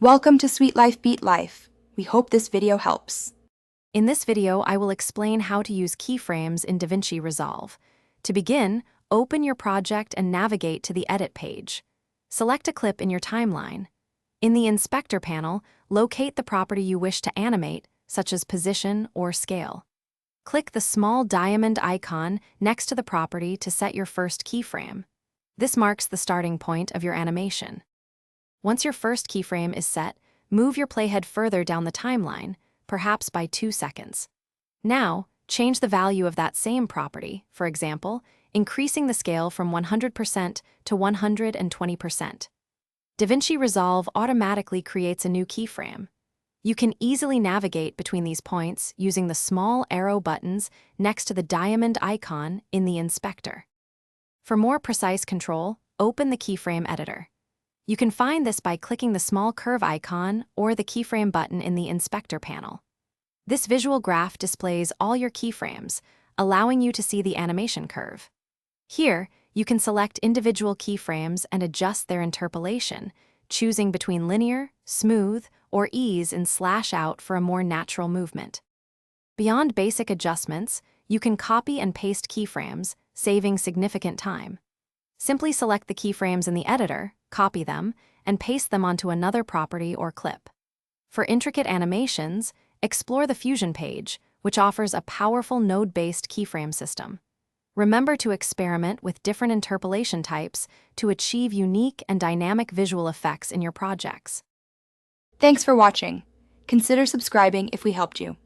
Welcome to Sweet Life Beat Life. We hope this video helps. In this video, I will explain how to use keyframes in DaVinci Resolve. To begin, open your project and navigate to the Edit page. Select a clip in your timeline. In the Inspector panel, locate the property you wish to animate, such as position or scale. Click the small diamond icon next to the property to set your first keyframe. This marks the starting point of your animation. Once your first keyframe is set, move your playhead further down the timeline, perhaps by 2 seconds. Now, change the value of that same property, for example, increasing the scale from 100% to 120%. DaVinci Resolve automatically creates a new keyframe. You can easily navigate between these points using the small arrow buttons next to the diamond icon in the inspector. For more precise control, open the keyframe editor. You can find this by clicking the small curve icon or the keyframe button in the inspector panel. This visual graph displays all your keyframes, allowing you to see the animation curve. Here, you can select individual keyframes and adjust their interpolation, choosing between linear, smooth, or ease in slash-out for a more natural movement. Beyond basic adjustments, you can copy and paste keyframes, saving significant time. Simply select the keyframes in the editor, copy them, and paste them onto another property or clip. For intricate animations, explore the Fusion page, which offers a powerful node-based keyframe system. Remember to experiment with different interpolation types to achieve unique and dynamic visual effects in your projects. Thanks for watching. Consider subscribing if we helped you.